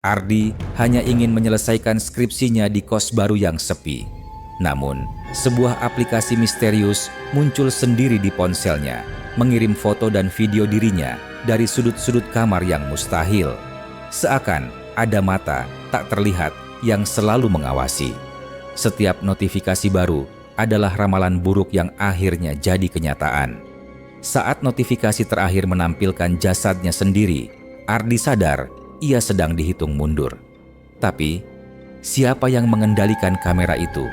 Ardi hanya ingin menyelesaikan skripsinya di kos baru yang sepi. Namun, sebuah aplikasi misterius muncul sendiri di ponselnya, mengirim foto dan video dirinya dari sudut-sudut kamar yang mustahil. Seakan ada mata tak terlihat yang selalu mengawasi. Setiap notifikasi baru adalah ramalan buruk yang akhirnya jadi kenyataan. Saat notifikasi terakhir menampilkan jasadnya sendiri, Ardi sadar ia sedang dihitung mundur. Tapi, siapa yang mengendalikan kamera itu?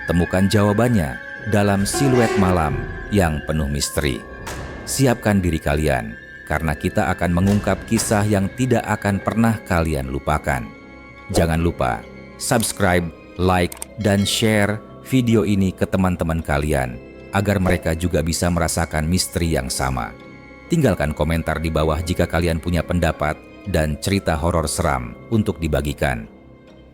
Temukan jawabannya dalam Siluet Malam yang penuh misteri. Siapkan diri kalian, karena kita akan mengungkap kisah yang tidak akan pernah kalian lupakan. Jangan lupa subscribe, like, dan share video ini ke teman-teman kalian agar mereka juga bisa merasakan misteri yang sama. Tinggalkan komentar di bawah jika kalian punya pendapat dan cerita horor seram untuk dibagikan.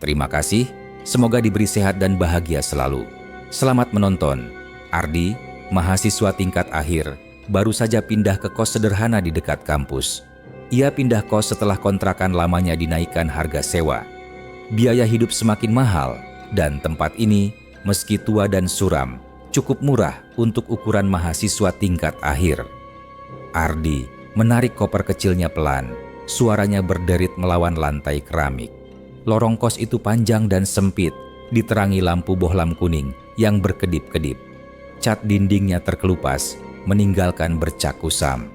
Terima kasih, semoga diberi sehat dan bahagia selalu. Selamat menonton. Ardi, mahasiswa tingkat akhir, baru saja pindah ke kos sederhana di dekat kampus. Ia pindah kos setelah kontrakan lamanya dinaikkan harga sewa. Biaya hidup semakin mahal, dan tempat ini, meski tua dan suram, cukup murah untuk ukuran mahasiswa tingkat akhir. Ardi menarik koper kecilnya pelan, suaranya berderit melawan lantai keramik. Lorong kos itu panjang dan sempit, diterangi lampu bohlam kuning yang berkedip-kedip. Cat dindingnya terkelupas, meninggalkan bercak kusam.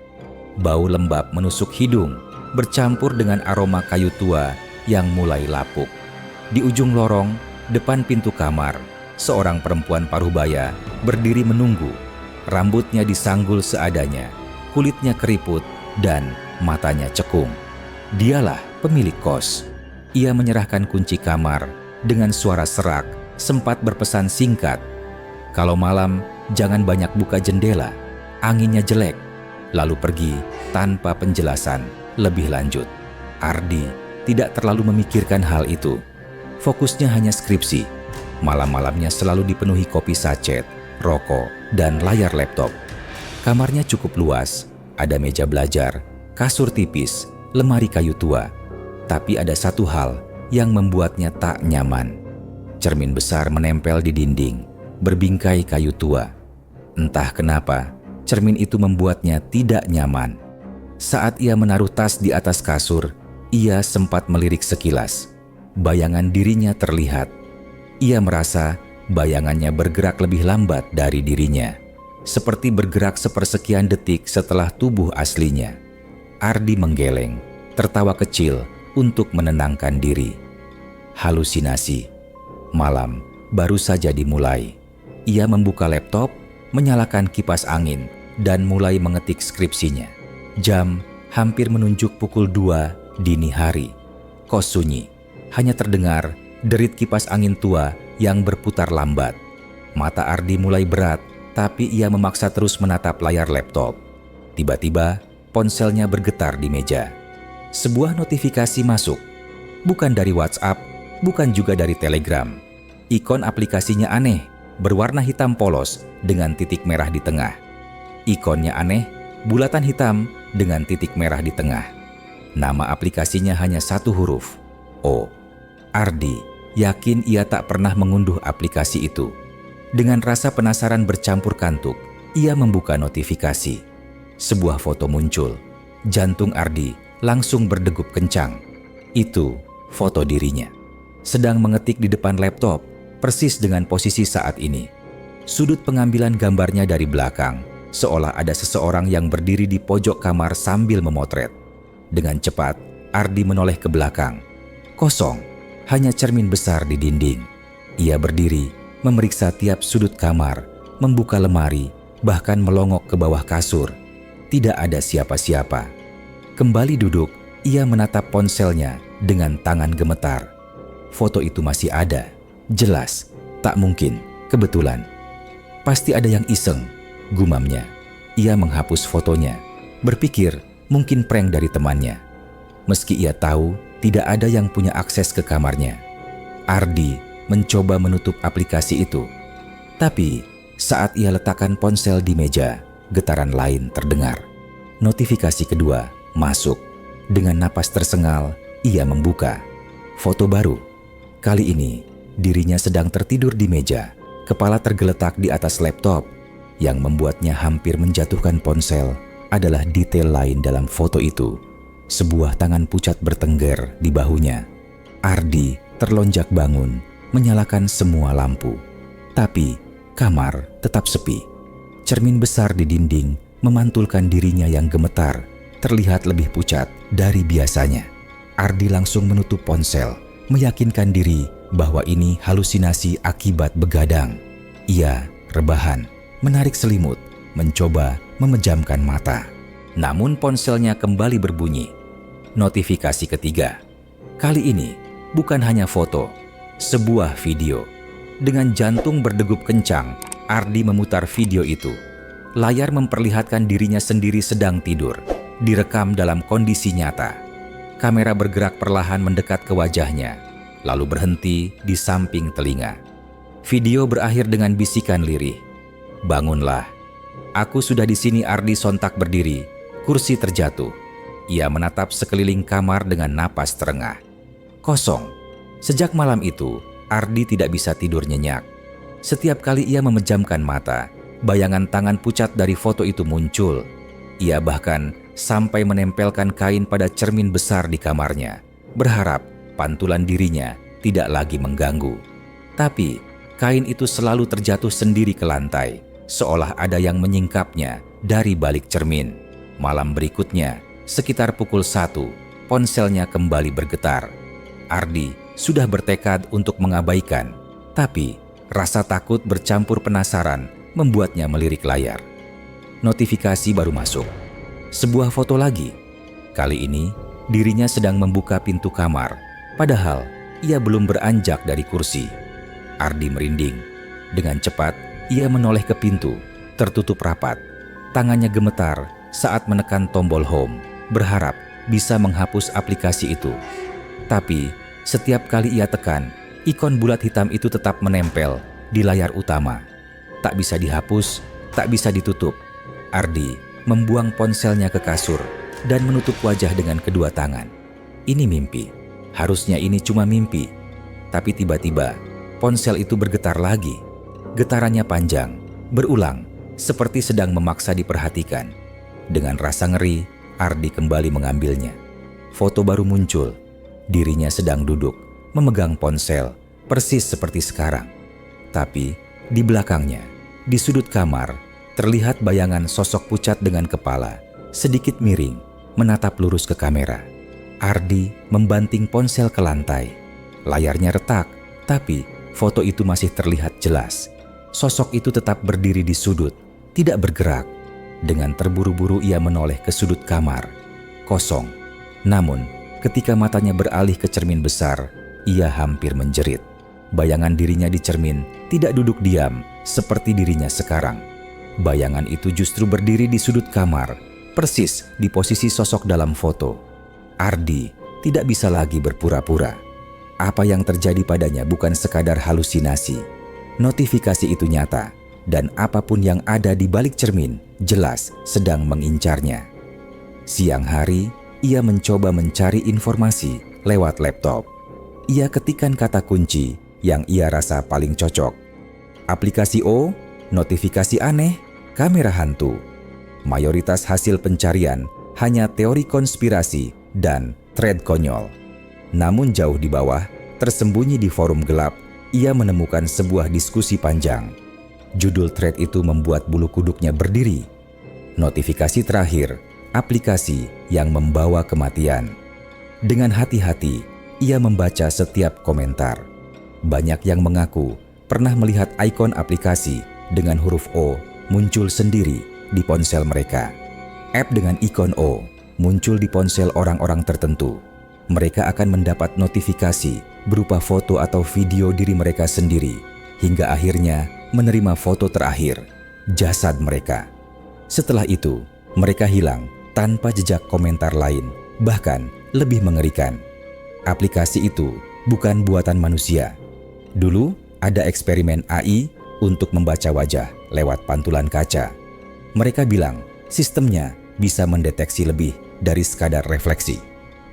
Bau lembab menusuk hidung, bercampur dengan aroma kayu tua yang mulai lapuk. Di ujung lorong, depan pintu kamar, seorang perempuan parubaya berdiri menunggu. Rambutnya disanggul seadanya, kulitnya keriput, dan matanya cekung. Dialah pemilik kos. Ia menyerahkan kunci kamar dengan suara serak, sempat berpesan singkat. Kalau malam, jangan banyak buka jendela, anginnya jelek. Lalu pergi tanpa penjelasan lebih lanjut. Ardi tidak terlalu memikirkan hal itu. Fokusnya hanya skripsi. Malam-malamnya selalu dipenuhi kopi sachet, rokok, dan layar laptop. Kamarnya cukup luas, ada meja belajar, kasur tipis, lemari kayu tua. Tapi ada satu hal yang membuatnya tak nyaman. Cermin besar menempel di dinding, berbingkai kayu tua. Entah kenapa, cermin itu membuatnya tidak nyaman. Saat ia menaruh tas di atas kasur, ia sempat melirik sekilas. Bayangan dirinya terlihat. Ia merasa bayangannya bergerak lebih lambat dari dirinya, seperti bergerak sepersekian detik setelah tubuh aslinya. Ardi menggeleng, tertawa kecil untuk menenangkan diri. Halusinasi. Malam baru saja dimulai. Ia membuka laptop, menyalakan kipas angin, dan mulai mengetik skripsinya. Jam hampir menunjuk pukul 2 dini hari. Kos sunyi, hanya terdengar derit kipas angin tua yang berputar lambat. Mata Ardi mulai berat, tapi ia memaksa terus menatap layar laptop. Tiba-tiba, ponselnya bergetar di meja. Sebuah notifikasi masuk. Bukan dari WhatsApp, bukan juga dari Telegram. Ikon aplikasinya aneh, berwarna hitam polos dengan titik merah di tengah. Ikonnya aneh, bulatan hitam dengan titik merah di tengah. Nama aplikasinya hanya satu huruf, O. Ardi yakin ia tak pernah mengunduh aplikasi itu. Dengan rasa penasaran bercampur kantuk, ia membuka notifikasi. Sebuah foto muncul. Jantung Ardi langsung berdegup kencang. Itu foto dirinya. Sedang mengetik di depan laptop, persis dengan posisi saat ini. Sudut pengambilan gambarnya dari belakang, seolah ada seseorang yang berdiri di pojok kamar sambil memotret. Dengan cepat, Ardi menoleh ke belakang. Kosong. Hanya cermin besar di dinding. Ia berdiri, memeriksa tiap sudut kamar, membuka lemari, bahkan melongok ke bawah kasur. Tidak ada siapa-siapa. Kembali duduk, ia menatap ponselnya dengan tangan gemetar. Foto itu masih ada. Jelas, tak mungkin, kebetulan. Pasti ada yang iseng, gumamnya. Ia menghapus fotonya, berpikir mungkin prank dari temannya. Meski ia tahu tidak ada yang punya akses ke kamarnya. Ardi mencoba menutup aplikasi itu. Tapi saat ia letakkan ponsel di meja, getaran lain terdengar. Notifikasi kedua masuk. Dengan napas tersengal, ia membuka. Foto baru. Kali ini, dirinya sedang tertidur di meja, kepala tergeletak di atas laptop. Yang membuatnya hampir menjatuhkan ponsel adalah detail lain dalam foto itu. Sebuah tangan pucat bertengger di bahunya. Ardi terlonjak bangun, menyalakan semua lampu. Tapi, kamar tetap sepi. Cermin besar di dinding memantulkan dirinya yang gemetar, terlihat lebih pucat dari biasanya. Ardi langsung menutup ponsel, meyakinkan diri bahwa ini halusinasi akibat begadang. Ia rebahan, menarik selimut, mencoba memejamkan mata. Namun ponselnya kembali berbunyi. Notifikasi ketiga. Kali ini bukan hanya foto, sebuah video. Dengan jantung berdegup kencang, Ardi memutar video itu. Layar memperlihatkan dirinya sendiri sedang tidur, direkam dalam kondisi nyata. Kamera bergerak perlahan mendekat ke wajahnya, lalu berhenti di samping telinga. Video berakhir dengan bisikan lirih. "Bangunlah." "Aku sudah di sini." Ardi sontak berdiri. Kursi terjatuh. Ia menatap sekeliling kamar dengan napas terengah. Kosong. Sejak malam itu, Ardi tidak bisa tidur nyenyak. Setiap kali ia memejamkan mata, bayangan tangan pucat dari foto itu muncul. Ia bahkan sampai menempelkan kain pada cermin besar di kamarnya, berharap pantulan dirinya tidak lagi mengganggu. Tapi, kain itu selalu terjatuh sendiri ke lantai, seolah ada yang menyingkapnya dari balik cermin. Malam berikutnya, sekitar pukul 1, ponselnya kembali bergetar. Ardi sudah bertekad untuk mengabaikan, tapi rasa takut bercampur penasaran membuatnya melirik layar. Notifikasi baru masuk. Sebuah foto lagi. Kali ini, dirinya sedang membuka pintu kamar, padahal ia belum beranjak dari kursi. Ardi merinding. Dengan cepat, ia menoleh ke pintu, tertutup rapat. Tangannya gemetar saat menekan tombol home, berharap bisa menghapus aplikasi itu. Tapi, setiap kali ia tekan, ikon bulat hitam itu tetap menempel di layar utama. Tak bisa dihapus, tak bisa ditutup. Ardi membuang ponselnya ke kasur dan menutup wajah dengan kedua tangan. Ini mimpi. Harusnya ini cuma mimpi. Tapi tiba-tiba, ponsel itu bergetar lagi. Getarannya panjang, berulang, seperti sedang memaksa diperhatikan. Dengan rasa ngeri, Ardi kembali mengambilnya. Foto baru muncul. Dirinya sedang duduk, memegang ponsel, persis seperti sekarang. Tapi, di belakangnya, di sudut kamar, terlihat bayangan sosok pucat dengan kepala, sedikit miring, menatap lurus ke kamera. Ardi membanting ponsel ke lantai. Layarnya retak, tapi foto itu masih terlihat jelas. Sosok itu tetap berdiri di sudut, tidak bergerak. Dengan terburu-buru ia menoleh ke sudut kamar. Kosong. Namun, ketika matanya beralih ke cermin besar, ia hampir menjerit. Bayangan dirinya di cermin tidak duduk diam seperti dirinya sekarang. Bayangan itu justru berdiri di sudut kamar, persis di posisi sosok dalam foto. Ardi tidak bisa lagi berpura-pura. Apa yang terjadi padanya bukan sekadar halusinasi. Notifikasi itu nyata, dan apapun yang ada di balik cermin jelas sedang mengincarnya. Siang hari, ia mencoba mencari informasi lewat laptop. Ia ketikkan kata kunci yang ia rasa paling cocok. Aplikasi O, notifikasi aneh, kamera hantu. Mayoritas hasil pencarian hanya teori konspirasi dan thread konyol. Namun jauh di bawah, tersembunyi di forum gelap, ia menemukan sebuah diskusi panjang. Judul thread itu membuat bulu kuduknya berdiri. Notifikasi terakhir, aplikasi yang membawa kematian. Dengan hati-hati, ia membaca setiap komentar. Banyak yang mengaku pernah melihat ikon aplikasi dengan huruf O muncul sendiri di ponsel mereka. App dengan ikon O muncul di ponsel orang-orang tertentu. Mereka akan mendapat notifikasi berupa foto atau video diri mereka sendiri, hingga akhirnya menerima foto terakhir, jasad mereka. Setelah itu, mereka hilang tanpa jejak komentar lain, bahkan lebih mengerikan. Aplikasi itu bukan buatan manusia. Dulu ada eksperimen AI untuk membaca wajah lewat pantulan kaca. Mereka bilang sistemnya bisa mendeteksi lebih dari sekadar refleksi.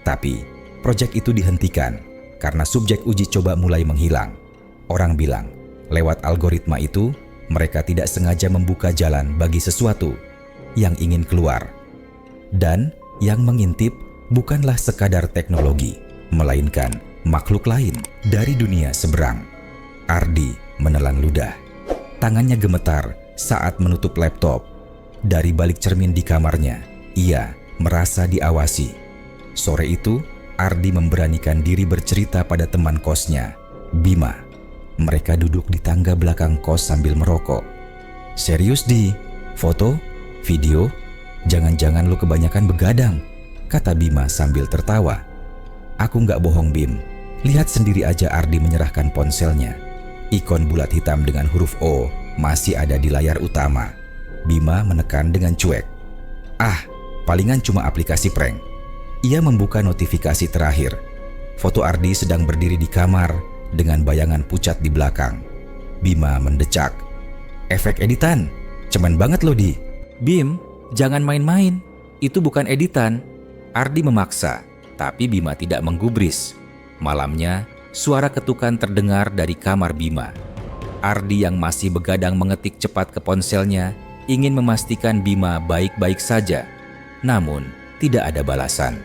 Tapi proyek itu dihentikan karena subjek uji coba mulai menghilang. Orang bilang, lewat algoritma itu, mereka tidak sengaja membuka jalan bagi sesuatu yang ingin keluar. Dan yang mengintip bukanlah sekadar teknologi, melainkan makhluk lain dari dunia seberang. Ardi menelan ludah. Tangannya gemetar saat menutup laptop. Dari balik cermin di kamarnya, ia merasa diawasi. Sore itu, Ardi memberanikan diri bercerita pada teman kosnya, Bima. Mereka duduk di tangga belakang kos sambil merokok. "Serius, Di? Foto? Video? Jangan-jangan lu kebanyakan begadang," kata Bima sambil tertawa. "Aku nggak bohong, Bim. Lihat sendiri aja." Ardi menyerahkan ponselnya. Ikon bulat hitam dengan huruf O masih ada di layar utama. Bima menekan dengan cuek. "Ah, palingan cuma aplikasi prank." Ia membuka notifikasi terakhir. Foto Ardi sedang berdiri di kamar dengan bayangan pucat di belakang. Bima mendecak. "Efek editan, cemen banget loh, Di." "Bim, jangan main-main. Itu bukan editan." Ardi memaksa, tapi Bima tidak menggubris. Malamnya, suara ketukan terdengar dari kamar Bima. Ardi yang masih begadang mengetik cepat ke ponselnya, ingin memastikan Bima baik-baik saja. Namun, tidak ada balasan.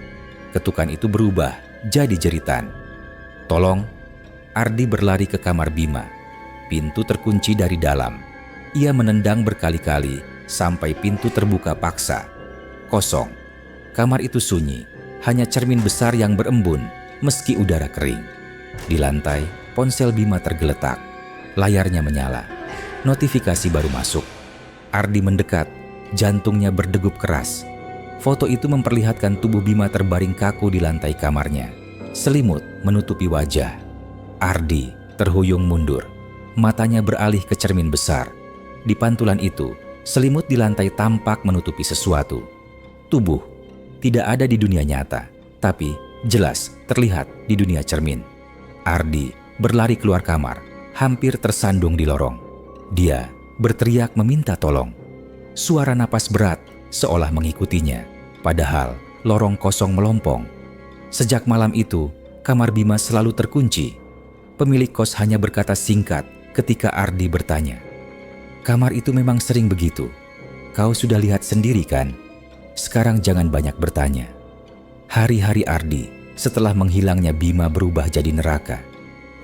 Ketukan itu berubah jadi jeritan. "Tolong." Ardi berlari ke kamar Bima. Pintu terkunci dari dalam. Ia menendang berkali-kali sampai pintu terbuka paksa. Kosong. Kamar itu sunyi, hanya cermin besar yang berembun meski udara kering. Di lantai, ponsel Bima tergeletak. Layarnya menyala. Notifikasi baru masuk. Ardi mendekat, jantungnya berdegup keras. Foto itu memperlihatkan tubuh Bima terbaring kaku di lantai kamarnya. Selimut menutupi wajah. Ardi terhuyung mundur. Matanya beralih ke cermin besar. Di pantulan itu, selimut di lantai tampak menutupi sesuatu. Tubuh tidak ada di dunia nyata, tapi jelas terlihat di dunia cermin. Ardi berlari keluar kamar, hampir tersandung di lorong. Dia berteriak meminta tolong. Suara napas berat seolah mengikutinya, padahal lorong kosong melompong. Sejak malam itu, kamar Bima selalu terkunci. Pemilik kos hanya berkata singkat ketika Ardi bertanya, "Kamar itu memang sering begitu. Kau sudah lihat sendiri kan? Sekarang jangan banyak bertanya." Hari-hari Ardi setelah menghilangnya Bima berubah jadi neraka.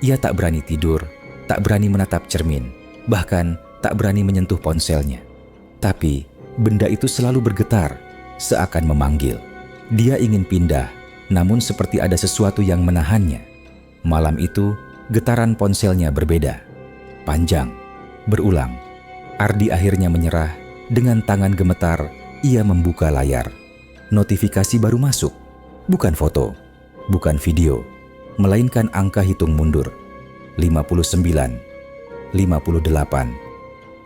Ia tak berani tidur, tak berani menatap cermin, bahkan tak berani menyentuh ponselnya. Tapi benda itu selalu bergetar, seakan memanggil. Dia ingin pindah, namun seperti ada sesuatu yang menahannya. Malam itu, getaran ponselnya berbeda. Panjang, berulang. Ardi akhirnya menyerah. Dengan tangan gemetar, ia membuka layar. Notifikasi baru masuk. Bukan foto, bukan video, melainkan angka hitung mundur. 59, 58,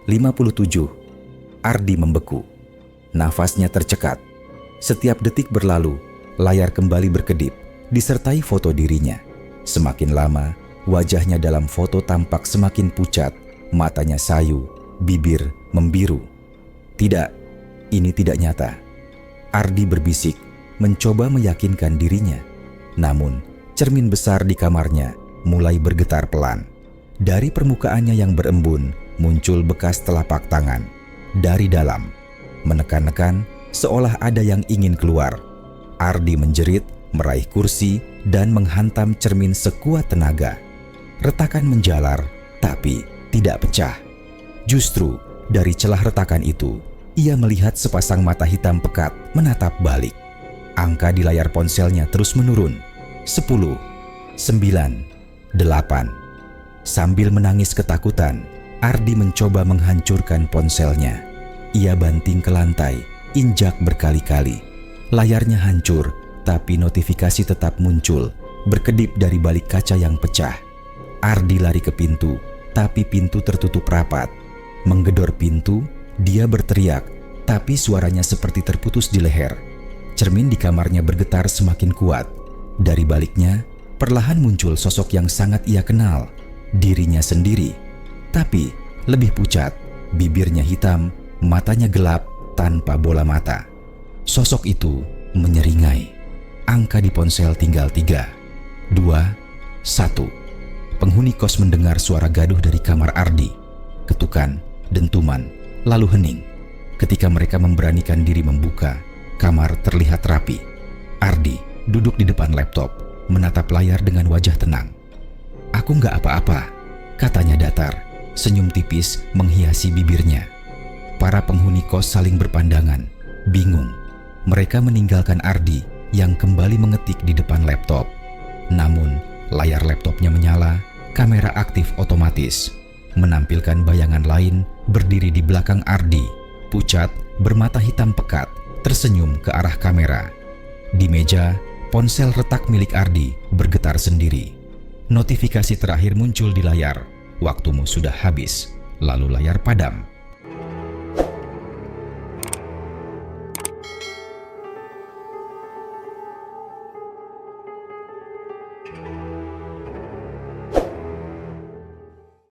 57. Ardi membeku. Nafasnya tercekat. Setiap detik berlalu, layar kembali berkedip, disertai foto dirinya. Semakin lama, wajahnya dalam foto tampak semakin pucat, matanya sayu, bibir membiru. Tidak, ini tidak nyata. Ardi berbisik, mencoba meyakinkan dirinya. Namun, cermin besar di kamarnya mulai bergetar pelan. Dari permukaannya yang berembun, muncul bekas telapak tangan. Dari dalam, menekan-nekan seolah ada yang ingin keluar. Ardi menjerit, meraih kursi, dan menghantam cermin sekuat tenaga. Retakan menjalar, tapi tidak pecah. Justru dari celah retakan itu, ia melihat sepasang mata hitam pekat menatap balik. Angka di layar ponselnya terus menurun. 10, 9, 8. Sambil menangis ketakutan, Ardi mencoba menghancurkan ponselnya. Ia banting ke lantai, injak berkali-kali. Layarnya hancur, tapi notifikasi tetap muncul, berkedip dari balik kaca yang pecah. Ardi lari ke pintu, tapi pintu tertutup rapat. Menggedor pintu, dia berteriak, tapi suaranya seperti terputus di leher. Cermin di kamarnya bergetar semakin kuat. Dari baliknya, perlahan muncul sosok yang sangat ia kenal, dirinya sendiri. Tapi lebih pucat, bibirnya hitam, matanya gelap tanpa bola mata. Sosok itu menyeringai. Angka di ponsel tinggal 3, 2, 1. Penghuni kos mendengar suara gaduh dari kamar Ardi. Ketukan, dentuman, lalu hening. Ketika mereka memberanikan diri membuka, kamar terlihat rapi. Ardi duduk di depan laptop, menatap layar dengan wajah tenang. "Aku nggak apa-apa," katanya datar. Senyum tipis menghiasi bibirnya. Para penghuni kos saling berpandangan, bingung. Mereka meninggalkan Ardi yang kembali mengetik di depan laptop. Namun, layar laptopnya menyala, kamera aktif otomatis, menampilkan bayangan lain berdiri di belakang Ardi, pucat, bermata hitam pekat, tersenyum ke arah kamera. Di meja, ponsel retak milik Ardi bergetar sendiri. Notifikasi terakhir muncul di layar. "Waktumu sudah habis." Lalu layar padam.